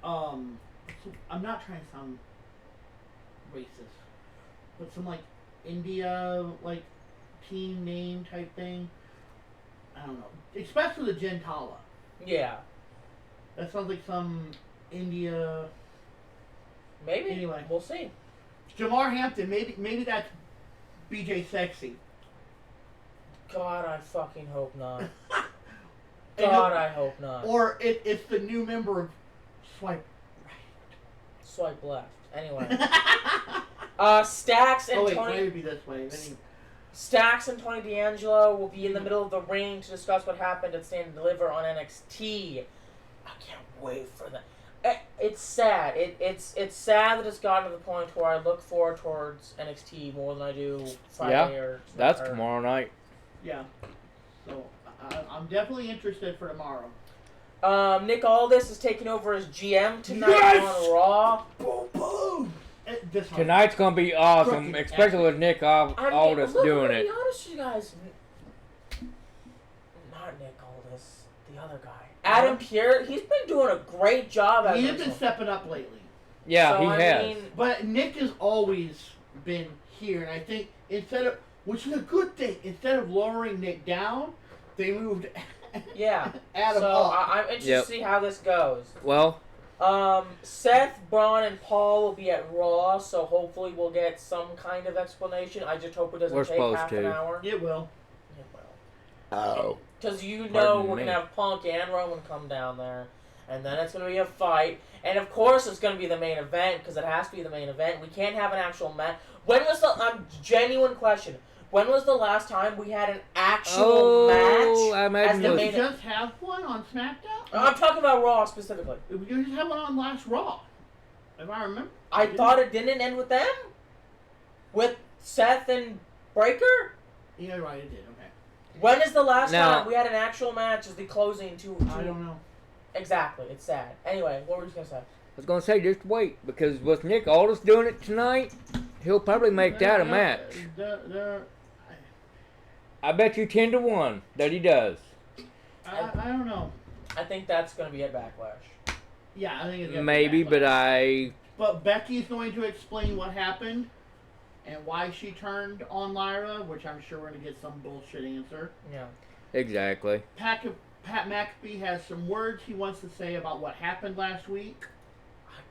I'm not trying to sound racist, but some like India like team name type thing. I don't know, especially the Gentala. Yeah, that sounds like some India. Maybe. Anyway, we'll see. Jamar Hampton. Maybe that's BJ Sexy. God, I fucking hope not. God, I hope not. Or it's the new member of Swipe Right. Swipe Left. Anyway. Stax and Tony... Maybe this way. Stax and Tony D'Angelo will be in the middle of the ring to discuss what happened at Stand and Deliver on NXT. I can't wait for that. It's sad. It's sad that it's gotten to the point where I look forward towards NXT more than I do Friday or... That's tomorrow night. Yeah. So, I'm definitely interested for tomorrow. Nick Aldis is taking over as GM tonight on Raw. Boom, boom. Tonight's gonna be awesome, especially with Nick Aldis doing it. To be honest with you guys, not Nick Aldis, the other guy, Adam Pearce. He's been doing a great job. He has been stepping up lately. Yeah, so, he has. But Nick has always been here, and I think which is a good thing, instead of lowering Nick down, they moved. Yeah. Adam so up. I'm interested to see how this goes. Well, Seth, Braun, and Paul will be at Raw, so hopefully we'll get some kind of explanation. I just hope it doesn't take half an hour. It will. It will. Oh. Because we're going to have Punk and Roman come down there, and then it's going to be a fight. And of course it's going to be the main event, because it has to be the main event. We can't have an actual match. When was the... genuine question. When was the last time we had an actual match? I imagine we just have one on SmackDown? I'm talking about Raw specifically. We just had one on last Raw, if I remember. I thought it didn't end with them? With Seth and Breaker? Yeah, right, it did, okay. When is the last time we had an actual match as the closing to... I don't know. Exactly, it's sad. Anyway, what were you going to say? I was going to say, just wait, because with Nick Aldis doing it tonight, he'll probably make that a match. I bet you 10-1 that he does. I don't know. I think that's going to be at Backlash. Yeah, I think it's going to maybe, be Backlash. But Becky's going to explain what happened and why she turned on Lyra, which I'm sure we're going to get some bullshit answer. Yeah. Exactly. Pat McAfee has some words he wants to say about what happened last week.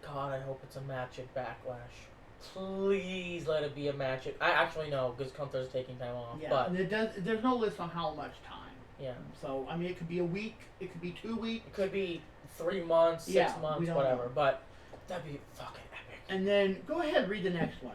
God, I hope it's a match at Backlash. Please let it be a match. I actually know because Gunther's taking time off. Yeah, but and there's no list on how much time. Yeah. So I mean, it could be a week, it could be 2 weeks, it could be 3 months, 6 months, whatever. Know. But that'd be fucking epic. And then go ahead and read the next one.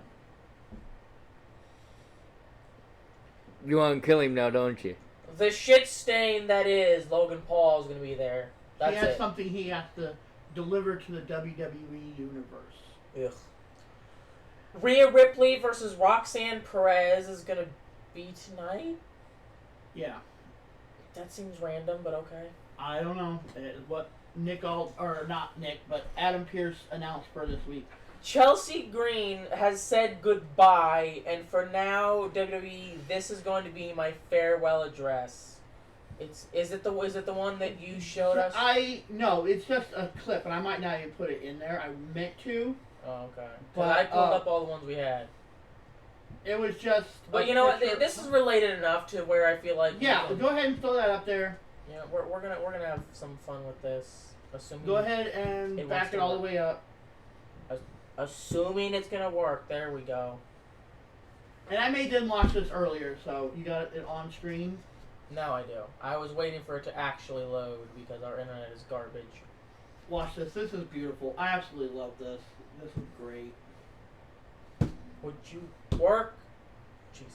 You want to kill him now, don't you? The shit stain that is Logan Paul is gonna be there. That's he has something he has to deliver to the WWE universe. Ugh. Rhea Ripley versus Roxanne Perez is going to be tonight? Yeah. That seems random, but okay. I don't know. What Adam Pearce announced for this week. Chelsea Green has said goodbye, and for now, WWE, this is going to be my farewell address. Is it the one that you showed us? No, it's just a clip, and I might not even put it in there. I meant to. Oh, okay. But I pulled up all the ones we had. It was just... But you know what? This is related enough to where I feel like... Yeah, go ahead and throw that up there. Yeah, we're gonna have some fun with this. Assuming go ahead and back it all the way up. Assuming it's gonna work. There we go. And I made them watch this earlier, so you got it on screen? Now I do. I was waiting for it to actually load because our internet is garbage. Watch this. This is beautiful. I absolutely love this. This is great. Would you work? Jesus.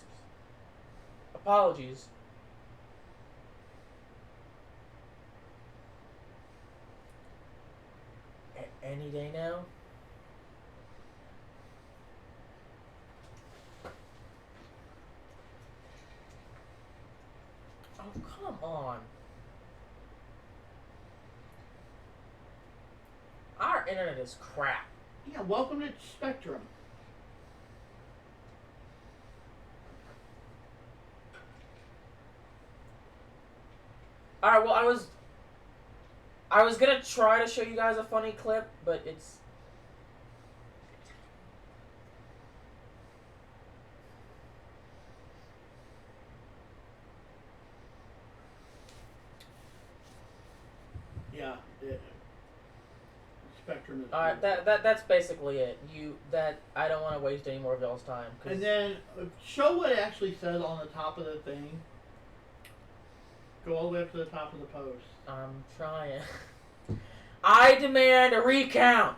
Apologies. Any day now? Oh, come on. Our internet is crap. Yeah, welcome to Spectrum. Alright, well, I was gonna try to show you guys a funny clip, but it's... Yeah, Spectrum is... Alright, that's basically it. I don't want to waste any more of y'all's time. And then, show what it actually says on the top of the thing. Go all the way up to the top of the post. I'm trying. I demand a recount.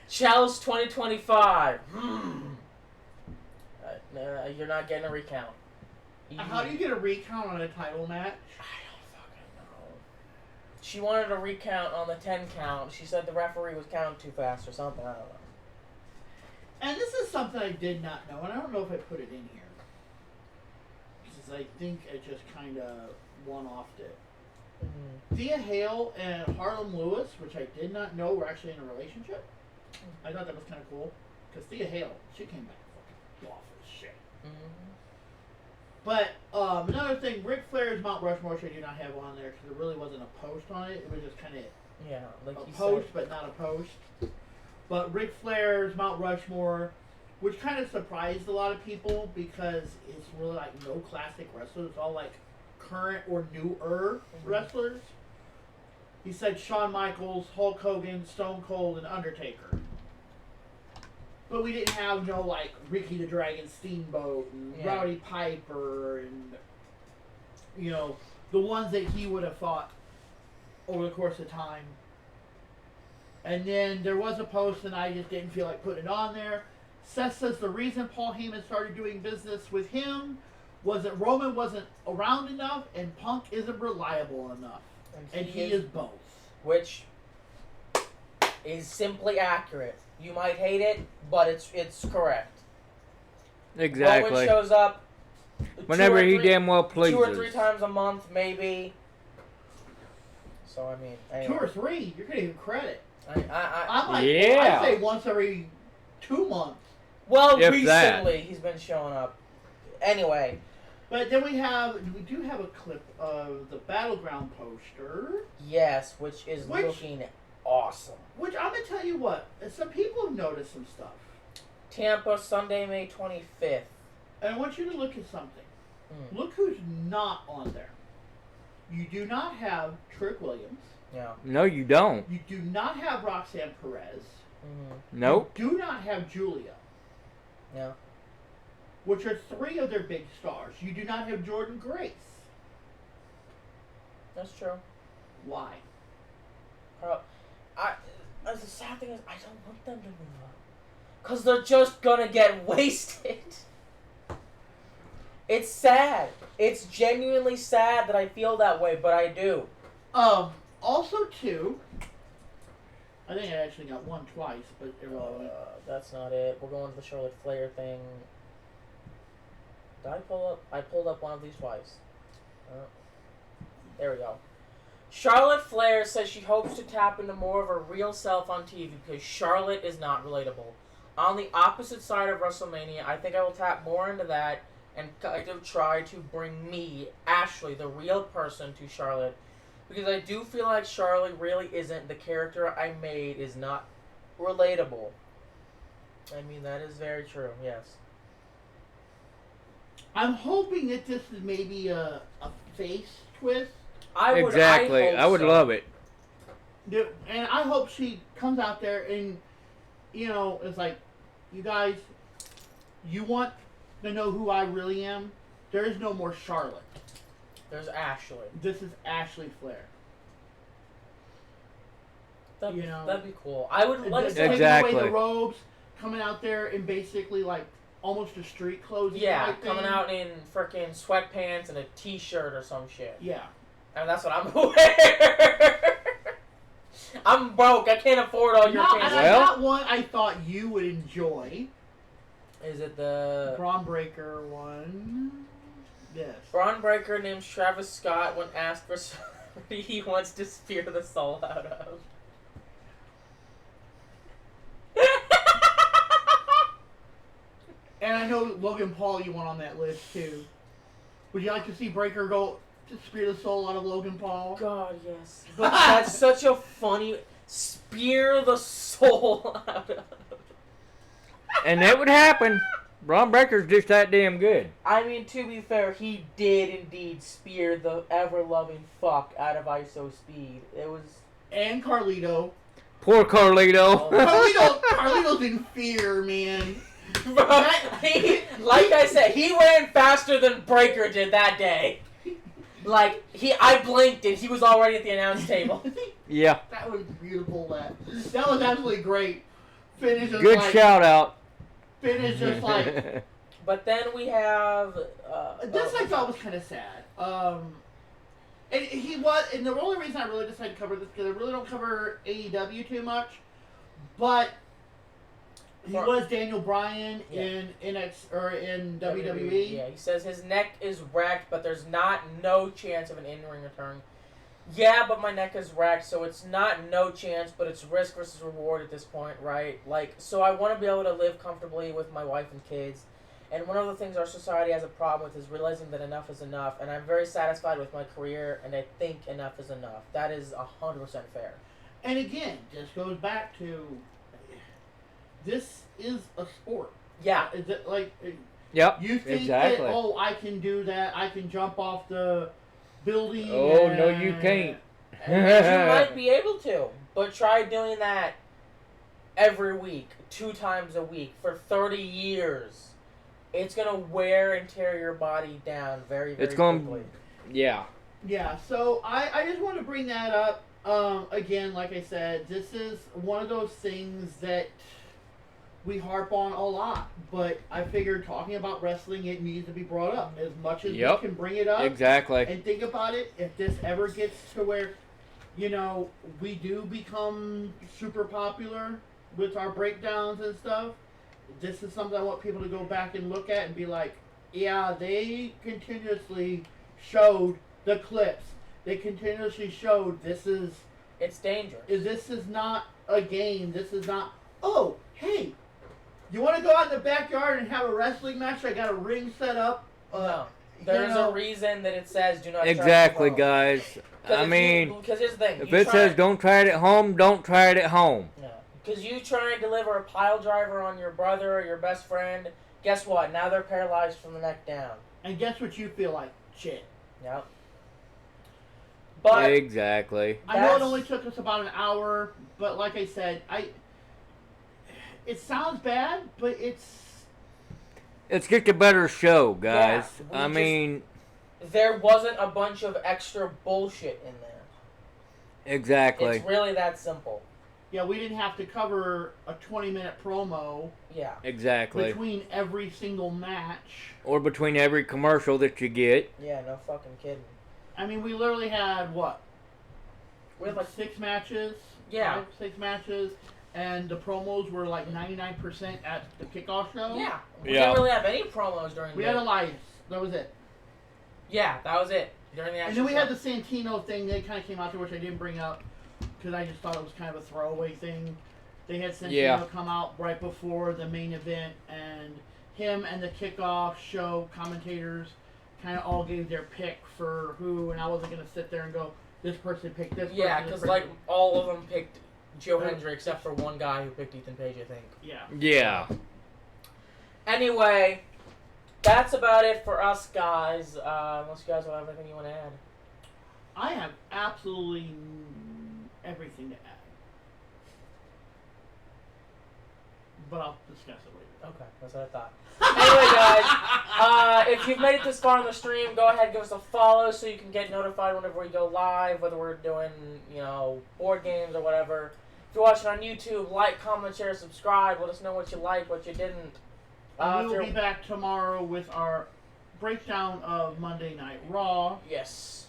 Chelsea 2025. You're not getting a recount. How do you get a recount on a title match? I don't fucking know. She wanted a recount on the 10 count. She said the referee was counting too fast or something. I don't know. And this is something I did not know, and I don't know if I put it in here. Because I think I just kind of one-offed it. Mm-hmm. Thea Hale and Harlem Lewis, which I did not know were actually in a relationship. I thought that was kind of cool. Because Thea Hale, she came back fucking off as shit. Mm-hmm. But another thing, Ric Flair's Mount Rushmore, which I do not have on there because there really wasn't a post on it. It was just kind of like a post, but not a post. But Ric Flair's Mount Rushmore, which kind of surprised a lot of people because it's really like no classic wrestlers. It's all like current or newer wrestlers. He said Shawn Michaels, Hulk Hogan, Stone Cold, and Undertaker. But we didn't have like Ricky the Dragon Steamboat and Rowdy Piper and the ones that he would have fought over the course of time. And then there was a post, and I just didn't feel like putting it on there. Seth says the reason Paul Heyman started doing business with him was that Roman wasn't around enough and Punk isn't reliable enough. And he is both. Which is simply accurate. You might hate it, but it's correct. Exactly. Roman shows up whenever he damn well pleases. 2 or 3 times a month, maybe. So, I mean... Anyway. 2 or 3? You're going to give credit. I'd say once every 2 months. Well, recently he's been showing up. Anyway. But then we do have a clip of the Battleground poster. Yes, which is looking awesome. Which I'm going to tell you what, some people have noticed some stuff. Tampa, Sunday, May 25th. And I want you to look at something. Look who's not on there. You do not have Trick Williams. Yeah. No, you don't. You do not have Roxanne Perez. Nope. You do not have Julia. Yeah. Which are 3 of their big stars. You do not have Jordan Grace. That's true. Why? The sad thing is, I don't want them to move up. Because they're just going to get wasted. It's sad. It's genuinely sad that I feel that way, but I do. Also, too, I think I actually got one twice, but irrelevant. That's not it. We're going to the Charlotte Flair thing. Did I pull up? I pulled up one of these twice. There we go. Charlotte Flair says she hopes to tap into more of her real self on TV because Charlotte is not relatable. On the opposite side of WrestleMania, I think I will tap more into that and kind of try to bring me, Ashley, the real person, to Charlotte. Because I do feel like Charlotte really isn't. The character I made is not relatable. I mean, that is very true, yes. I'm hoping that this is maybe a face twist. I would love it. And I hope she comes out there and, it's like, you guys, you want to know who I really am? There is no more Charlotte. There's Ashley. This is Ashley Flair. That'd be cool. I would like to taking away the robes, coming out there in basically like almost a street clothes. Yeah, coming out in freaking sweatpants and a t-shirt or some shit. Yeah. And that's what I'm wearing. I'm broke. I can't afford all your pants. I got one I thought you would enjoy. Is it the Braun Breaker one? Yes. Braun Breaker names Travis Scott when asked for somebody he wants to spear the soul out of. And I know Logan Paul you want on that list too. Would you like to see Breaker go to spear the soul out of Logan Paul? God, yes. But that's such a funny spear the soul out of. And that would happen. Braun Breaker's just that damn good. I mean, to be fair, he did indeed spear the ever-loving fuck out of ISO Speed. It was... And Carlito. Poor Carlito. Carlito's in fear, man. Like I said, he ran faster than Breaker did that day. Like, I blinked and he was already at the announce table. Yeah. That was beautiful, that was absolutely great. Finish just good shout out. Finish just like... But then we have... this I thought was kind of sad. And the only reason I really decided to cover this, because I really don't cover AEW too much, but he was Daniel Bryan in WWE. Yeah, he says his neck is wrecked, but there's no chance of an in-ring return. Yeah, but my neck is wrecked, so it's not no chance, but it's risk versus reward at this point, right? Like, so I want to be able to live comfortably with my wife and kids. And one of the things our society has a problem with is realizing that enough is enough. And I'm very satisfied with my career, and I think enough is enough. That is 100% fair. And again, this goes back to, this is a sport. Yeah. Is it like... Yep, you think exactly. that, I can do that, I can jump off the building. Oh, no, you can't. And you might be able to, but try doing that every week, 2 times a week, for 30 years. It's going to wear and tear your body down very, very quickly. Yeah. Yeah, so I just want to bring that up. Again, like I said, this is one of those things that we harp on a lot, but I figured talking about wrestling, it needs to be brought up as much as we can bring it up. Exactly. And think about it, if this ever gets to where, you know, we do become super popular with our breakdowns and stuff, this is something I want people to go back and look at and be like, yeah, they continuously showed the clips. They continuously showed it's dangerous. This is not a game. This is not, oh, hey, you want to go out in the backyard and have a wrestling match? I got a ring set up. No. There's a reason that it says do not try Exactly, it at home. guys. I mean, because here's the thing. If it says don't try it at home, don't try it at home. No. Because you try and deliver a pile driver on your brother or your best friend, guess what? Now they're paralyzed from the neck down. And guess what you feel like? Shit. Yep. But exactly. I know it only took us about an hour, but like I said, it sounds bad, but it's just a better show, guys. Yeah, I mean, there wasn't a bunch of extra bullshit in there. Exactly. It's really that simple. Yeah, we didn't have to cover a 20-minute promo. Yeah. Exactly. Between every single match. Or between every commercial that you get. Yeah, no fucking kidding. I mean, we literally had, what? We had like 6 matches? Yeah. 6 matches. And the promos were like 99% at the kickoff show? Yeah. We didn't really have any promos during We had Elias. That was it. Yeah, that was it. During the actual And then we show. had the Santino thing. They kind of came out there, which I didn't bring up. Because I just thought it was kind of a throwaway thing. They had Santino come out right before the main event, and him and the kickoff show commentators kind of all gave their pick for who, and I wasn't going to sit there and go, this person picked this person. Yeah, because like all of them picked Joe Hendry except for one guy who picked Ethan Page, I think. Yeah. Yeah. Anyway, that's about it for us guys. Unless you guys will have anything you want to add. I have absolutely everything to add. But I'll discuss it later. Okay, that's what I thought. Anyway, guys, if you've made it this far on the stream, go ahead and give us a follow so you can get notified whenever we go live, whether we're doing, board games or whatever. If you're watching on YouTube, like, comment, share, subscribe. Let us know what you like, what you didn't. We will be back tomorrow with our breakdown of Monday Night Raw. Yes.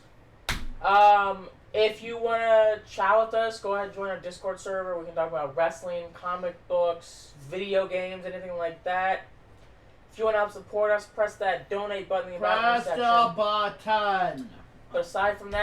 If you want to chat with us, go ahead and join our Discord server. We can talk about wrestling, comic books, video games, anything like that. If you want to help support us, press that donate button in the bottom section. Press the button. But aside from that,